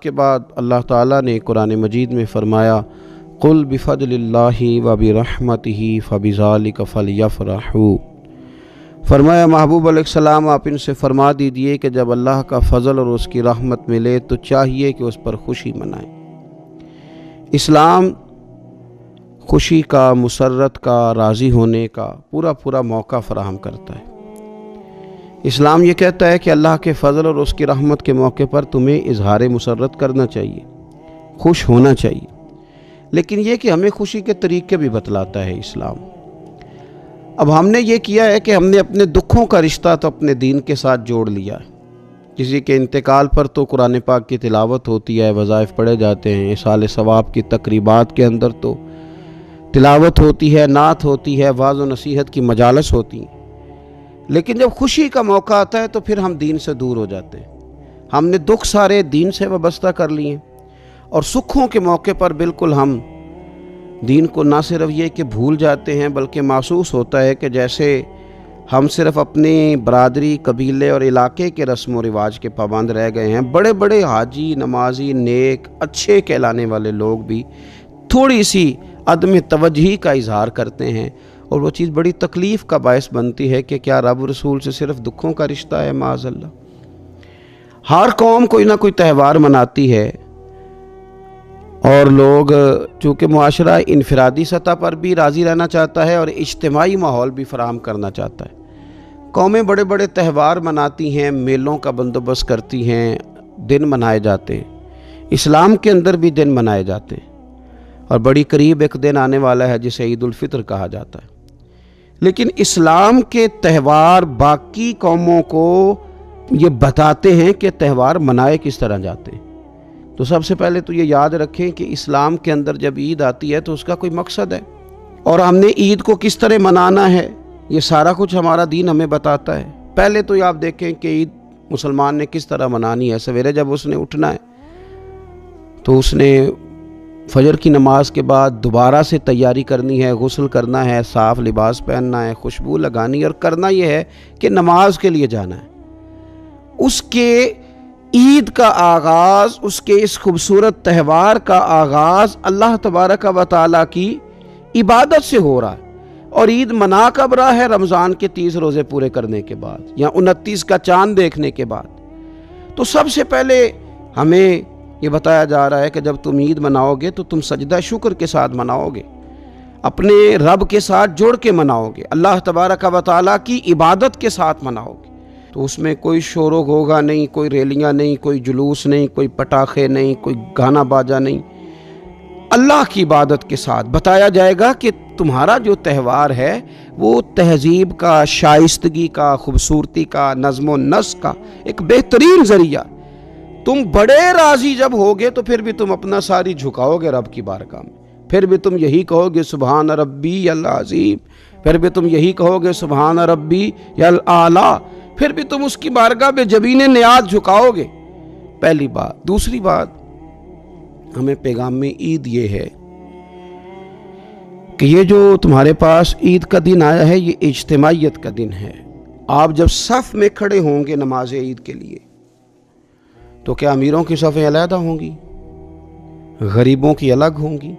کے بعد اللہ تعالیٰ نے قرآن مجید میں فرمایا قل بفضل اللہ و برحمتہ فبذالک فلیفرحوا، فرمایا محبوب علیہ السلام آپ ان سے فرما دیجئے کہ جب اللہ کا فضل اور اس کی رحمت ملے تو چاہیے کہ اس پر خوشی منائیں۔ اسلام خوشی کا، مسرت کا، راضی ہونے کا پورا موقع فراہم کرتا ہے۔ اسلام یہ کہتا ہے کہ اللہ کے فضل اور اس کی رحمت کے موقع پر تمہیں اظہار مسرت کرنا چاہیے، خوش ہونا چاہیے، لیکن یہ کہ ہمیں خوشی کے طریقے بھی بتلاتا ہے اسلام۔ اب ہم نے یہ کیا ہے کہ ہم نے اپنے دکھوں کا رشتہ تو اپنے دین کے ساتھ جوڑ لیا ہے۔ کسی کے انتقال پر تو قرآن پاک کی تلاوت ہوتی ہے، وظائف پڑھے جاتے ہیں، ایصال ثواب کی تقریبات کے اندر تو تلاوت ہوتی ہے، نعت ہوتی ہے، وعظ و نصیحت کی مجالس ہوتی ہیں، لیکن جب خوشی کا موقع آتا ہے تو پھر ہم دین سے دور ہو جاتے ہیں۔ ہم نے دکھ سارے دین سے وابستہ کر لیے، اور سکھوں کے موقع پر بالکل ہم دین کو نہ صرف یہ کہ بھول جاتے ہیں، بلکہ محسوس ہوتا ہے کہ جیسے ہم صرف اپنی برادری، قبیلے اور علاقے کے رسم و رواج کے پابند رہ گئے ہیں۔ بڑے بڑے حاجی، نمازی، نیک، اچھے کہلانے والے لوگ بھی تھوڑی سی عدم توجہی کا اظہار کرتے ہیں، اور وہ چیز بڑی تکلیف کا باعث بنتی ہے کہ کیا رب رسول سے صرف دکھوں کا رشتہ ہے؟ معاذ اللہ۔ ہر قوم کوئی نہ کوئی تہوار مناتی ہے، اور لوگ چونکہ معاشرہ انفرادی سطح پر بھی راضی رہنا چاہتا ہے اور اجتماعی ماحول بھی فراہم کرنا چاہتا ہے، قومیں بڑے بڑے تہوار مناتی ہیں، میلوں کا بندوبست کرتی ہیں، دن منائے جاتے ہیں۔ اسلام کے اندر بھی دن منائے جاتے ہیں، اور بڑی قریب ایک دن آنے والا ہے جسے عید الفطر کہا جاتا ہے۔ لیکن اسلام کے تہوار باقی قوموں کو یہ بتاتے ہیں کہ تہوار منائے کس طرح جاتے ہیں۔ تو سب سے پہلے تو یہ یاد رکھیں کہ اسلام کے اندر جب عید آتی ہے تو اس کا کوئی مقصد ہے، اور ہم نے عید کو کس طرح منانا ہے یہ سارا کچھ ہمارا دین ہمیں بتاتا ہے۔ پہلے تو آپ دیکھیں کہ عید مسلمان نے کس طرح منانی ہے۔ سویرے جب اس نے اٹھنا ہے تو اس نے فجر کی نماز کے بعد دوبارہ سے تیاری کرنی ہے، غسل کرنا ہے، صاف لباس پہننا ہے، خوشبو لگانی ہے، اور کرنا یہ ہے کہ نماز کے لیے جانا ہے۔ اس کے عید کا آغاز، اس کے اس خوبصورت تہوار کا آغاز اللہ تبارک و تعالیٰ کی عبادت سے ہو رہا ہے، اور عید منا کب رہا ہے؟ رمضان کے 30 روزے پورے کرنے کے بعد، یا 29 کا چاند دیکھنے کے بعد۔ تو سب سے پہلے ہمیں یہ بتایا جا رہا ہے کہ جب تم عید مناؤ گے تو تم سجدہ شکر کے ساتھ مناؤ گے، اپنے رب کے ساتھ جوڑ کے مناؤ گے، اللہ تبارک و تعالیٰ کی عبادت کے ساتھ مناؤ گے۔ تو اس میں کوئی شور و غوغا نہیں، کوئی ریلیاں نہیں، کوئی جلوس نہیں، کوئی پٹاخے نہیں، کوئی گانا باجا نہیں۔ اللہ کی عبادت کے ساتھ بتایا جائے گا کہ تمہارا جو تہوار ہے وہ تہذیب کا، شائستگی کا، خوبصورتی کا، نظم و نسق کا ایک بہترین ذریعہ۔ تم بڑے راضی جب ہوگے تو پھر بھی تم اپنا ساری جھکاؤ گے رب کی بارگاہ میں، پھر بھی تم یہی کہو گے سبحان ربی العظیم، پھر بھی تم یہی کہو گے سبحان ربی الاعلیٰ، پھر بھی تم اس کی بارگاہ میں جبین نیاز جھکاؤ گے۔ پہلی بات۔ دوسری بات، ہمیں پیغام میں عید یہ ہے کہ یہ جو تمہارے پاس عید کا دن آیا ہے یہ اجتماعیت کا دن ہے۔ آپ جب صف میں کھڑے ہوں گے نماز عید کے لیے تو کیا امیروں کی صفیں علیحدہ ہوں گی؟ غریبوں کی الگ ہوں گی؟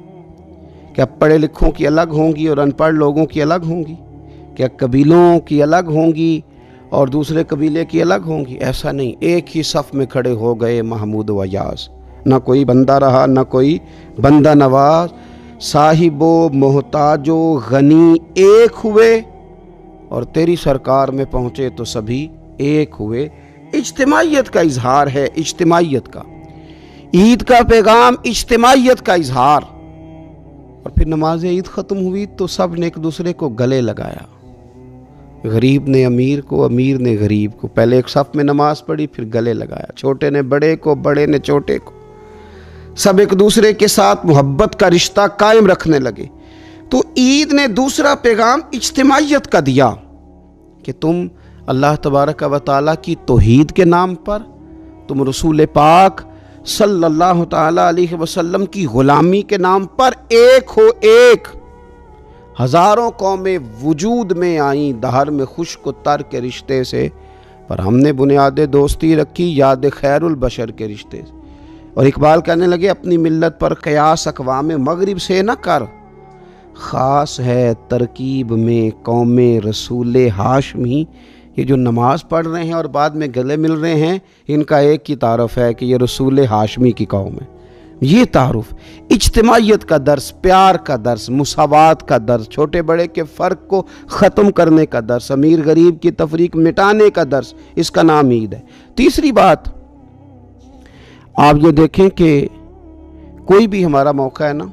کیا پڑھے لکھوں کی الگ ہوں گی اور ان پڑھ لوگوں کی الگ ہوں گی؟ کیا قبیلوں کی الگ ہوں گی اور دوسرے قبیلے کی الگ ہوں گی؟ ایسا نہیں، ایک ہی صف میں کھڑے ہو گئے محمود و یاز، نہ کوئی بندہ رہا نہ کوئی بندہ نواز، صاحب و محتاج و غنی ایک ہوئے، اور تیری سرکار میں پہنچے تو سبھی ایک ہوئے۔ اجتماعیت کا اظہار ہے، اجتماعیت کا۔ عید کا پیغام اجتماعیت کا اظہار۔ اور پھر نماز عید ختم ہوئی تو سب نے ایک دوسرے کو گلے لگایا، غریب نے امیر کو، امیر نے غریب کو، پہلے ایک صف میں نماز پڑھی پھر گلے لگایا، چھوٹے نے بڑے کو، بڑے نے چھوٹے کو، سب ایک دوسرے کے ساتھ محبت کا رشتہ قائم رکھنے لگے۔ تو عید نے دوسرا پیغام اجتماعیت کا دیا کہ تم اللہ تبارک و تعالیٰ کی توحید کے نام پر، تم رسول پاک صلی اللہ تعالیٰ علیہ وسلم کی غلامی کے نام پر ایک ہو ایک۔ ہزاروں قومیں وجود میں آئیں دہر میں خشک و تر کے رشتے سے، پر ہم نے بنیاد دوستی رکھی یاد خیر البشر کے رشتے سے۔ اور اقبال کہنے لگے اپنی ملت پر قیاس اقوام مغرب سے نہ کر، خاص ہے ترکیب میں قوم رسول ہاشمی۔ یہ جو نماز پڑھ رہے ہیں اور بعد میں گلے مل رہے ہیں، ان کا ایک ہی تعارف ہے کہ یہ رسول ہاشمی کی قوم ہے۔ یہ تعارف اجتماعیت کا درس، پیار کا درس، مساوات کا درس، چھوٹے بڑے کے فرق کو ختم کرنے کا درس، امیر غریب کی تفریق مٹانے کا درس، اس کا نام عید ہے۔ تیسری بات آپ یہ دیکھیں کہ کوئی بھی ہمارا موقع ہے نا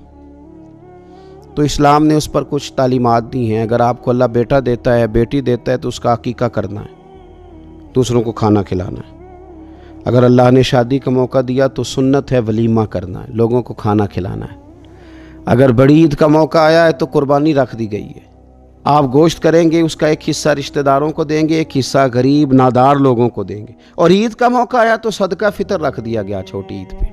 تو اسلام نے اس پر کچھ تعلیمات دی ہیں۔ اگر آپ کو اللہ بیٹا دیتا ہے، بیٹی دیتا ہے تو اس کا عقیقہ کرنا ہے، دوسروں کو کھانا کھلانا ہے۔ اگر اللہ نے شادی کا موقع دیا تو سنت ہے ولیمہ کرنا ہے، لوگوں کو کھانا کھلانا ہے۔ اگر بڑی عید کا موقع آیا ہے تو قربانی رکھ دی گئی ہے، آپ گوشت کریں گے، اس کا ایک حصہ رشتہ داروں کو دیں گے، ایک حصہ غریب نادار لوگوں کو دیں گے۔ اور عید کا موقع آیا تو صدقہ فطر رکھ دیا گیا چھوٹی عید پہ،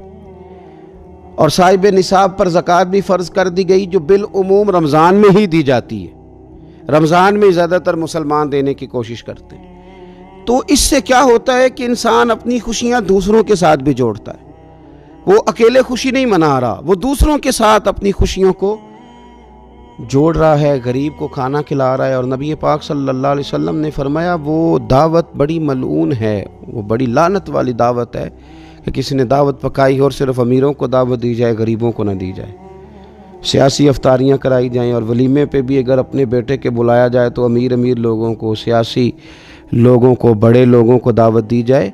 اور صاحب نصاب پر زکوٰۃ بھی فرض کر دی گئی، جو بالعموم رمضان میں ہی دی جاتی ہے۔ رمضان میں زیادہ تر مسلمان دینے کی کوشش کرتے ہیں۔ تو اس سے کیا ہوتا ہے کہ انسان اپنی خوشیاں دوسروں کے ساتھ بھی جوڑتا ہے، وہ اکیلے خوشی نہیں منا رہا، وہ دوسروں کے ساتھ اپنی خوشیوں کو جوڑ رہا ہے، غریب کو کھانا کھلا رہا ہے۔ اور نبی پاک صلی اللہ علیہ وسلم نے فرمایا وہ دعوت بڑی ملعون ہے، وہ بڑی لعنت والی دعوت ہے کہ کسی نے دعوت پکائی اور صرف امیروں کو دعوت دی جائے، غریبوں کو نہ دی جائے۔ سیاسی افطاریاں کرائی جائیں، اور ولیمے پہ بھی اگر اپنے بیٹے کے بلایا جائے تو امیر لوگوں کو، سیاسی لوگوں کو، بڑے لوگوں کو دعوت دی جائے۔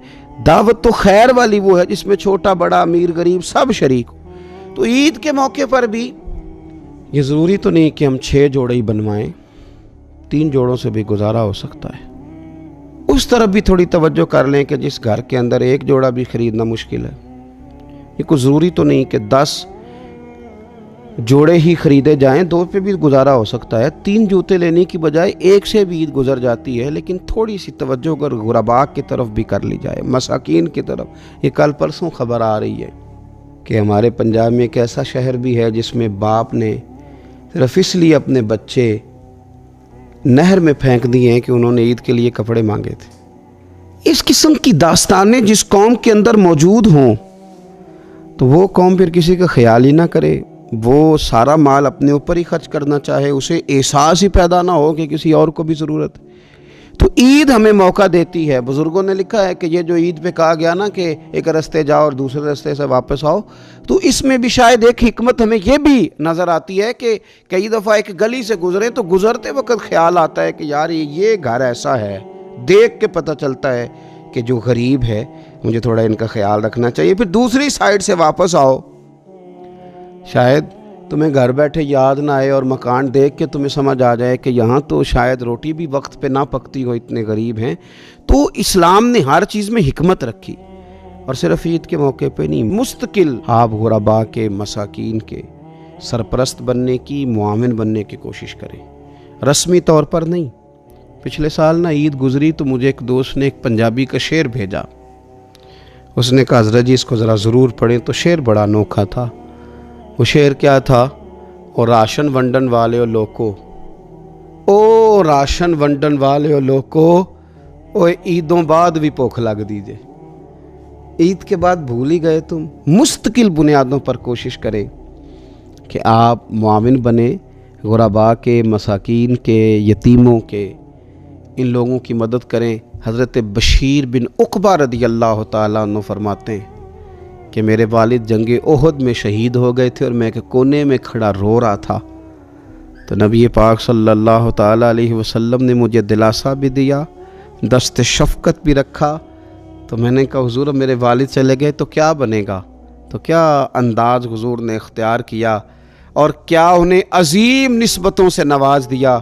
دعوت تو خیر والی وہ ہے جس میں چھوٹا بڑا امیر غریب سب شریک ہو۔ تو عید کے موقع پر بھی یہ ضروری تو نہیں کہ ہم 6 جوڑے ہی بنوائیں، 3 جوڑوں سے بھی گزارا ہو سکتا ہے۔ اس طرف بھی تھوڑی توجہ کر لیں کہ جس گھر کے اندر 1 جوڑا بھی خریدنا مشکل ہے، یہ کوئی ضروری تو نہیں کہ 10 جوڑے ہی خریدے جائیں، 2 پہ بھی گزارا ہو سکتا ہے۔ 3 جوتے لینے کی بجائے 1 سے بھی عید گزر جاتی ہے، لیکن تھوڑی سی توجہ اگر غرباء کی طرف بھی کر لی جائے، مساکین کی طرف۔ یہ کل پرسوں خبر آ رہی ہے کہ ہمارے پنجاب میں ایک ایسا شہر بھی ہے جس میں باپ نے صرف اس لیے اپنے بچے نہر میں پھینک دیے ہیں کہ انہوں نے عید کے لیے کپڑے مانگے تھے۔ اس قسم کی داستانیں جس قوم کے اندر موجود ہوں تو وہ قوم پھر کسی کا خیال ہی نہ کرے، وہ سارا مال اپنے اوپر ہی خرچ کرنا چاہے، اسے احساس ہی پیدا نہ ہو کہ کسی اور کو بھی ضرورت ہے۔ تو عید ہمیں موقع دیتی ہے۔ بزرگوں نے لکھا ہے کہ یہ جو عید پہ کہا گیا نا کہ ایک رستے جاؤ اور دوسرے رستے سے واپس آؤ، تو اس میں بھی شاید ایک حکمت ہمیں یہ بھی نظر آتی ہے کہ کئی دفعہ ایک گلی سے گزرے تو گزرتے وقت خیال آتا ہے کہ یار یہ گھر ایسا ہے، دیکھ کے پتہ چلتا ہے کہ جو غریب ہے مجھے تھوڑا ان کا خیال رکھنا چاہیے۔ پھر دوسری سائیڈ سے واپس آؤ، شاید تمہیں گھر بیٹھے یاد نہ آئے اور مکان دیکھ کے تمہیں سمجھ آ جائے کہ یہاں تو شاید روٹی بھی وقت پہ نہ پکتی ہو، اتنے غریب ہیں۔ تو اسلام نے ہر چیز میں حکمت رکھی، اور صرف عید کے موقع پہ نہیں، مستقل آپ غرباء کے، مساکین کے سرپرست بننے کی، معاون بننے کی کوشش کریں، رسمی طور پر نہیں۔ پچھلے سال نا عید گزری تو مجھے ایک دوست نے ایک پنجابی کا شعر بھیجا، اس نے کہا حضرت جی اس کو ذرا ضرور پڑھیں۔ تو شعر بڑا انوکھا تھا۔ وہ شعر کیا تھا؟ او راشن ونڈن والے او لوکو، او راشن ونڈن والے او لوکو، او عیدوں بعد بھی بھوک لگ دیجئے۔ عید کے بعد بھول ہی گئے تم؟ مستقل بنیادوں پر کوشش کریں کہ آپ معاون بنیں، غرباء کے، مساکین کے، یتیموں کے، ان لوگوں کی مدد کریں۔ حضرت بشیر بن عقبہ رضی اللہ تعالیٰ عنہ فرماتے ہیں کہ میرے والد جنگ احد میں شہید ہو گئے تھے اور میں ایک کونے میں کھڑا رو رہا تھا، تو نبی پاک صلی اللہ تعالیٰ علیہ وسلم نے مجھے دلاسا بھی دیا، دست شفقت بھی رکھا۔ تو میں نے کہا حضور میرے والد چلے گئے تو کیا بنے گا؟ تو کیا انداز حضور نے اختیار کیا اور کیا انہیں عظیم نسبتوں سے نواز دیا۔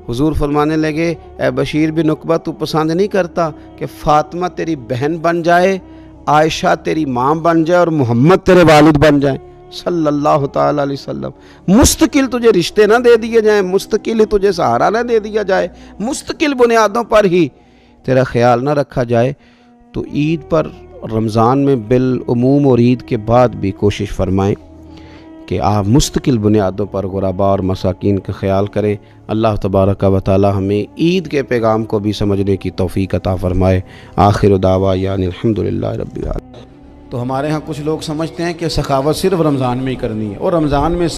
حضور فرمانے لگے اے بشیر بن عقبہ تو پسند نہیں کرتا کہ فاطمہ تیری بہن بن جائے، عائشہ تیری ماں بن جائے اور محمد تیرے والد بن جائیں صلی اللہ تعالیٰ علیہ وسلم؟ مستقل تجھے رشتے نہ دے دیے جائیں، مستقل ہی تجھے سہارا نہ دے دیا جائے، مستقل بنیادوں پر ہی تیرا خیال نہ رکھا جائے۔ تو عید پر، رمضان میں بالعموم اور عید کے بعد بھی کوشش فرمائیں کہ آپ مستقل بنیادوں پر غرباء اور مساکین کا خیال کریں۔ اللہ تبارک و تعالی ہمیں عید کے پیغام کو بھی سمجھنے کی توفیق عطا فرمائے۔ آخر دعوانا الحمدللہ رب العالمین۔ تو ہمارے ہاں کچھ لوگ سمجھتے ہیں کہ سخاوت صرف رمضان میں ہی کرنی ہے، اور رمضان میں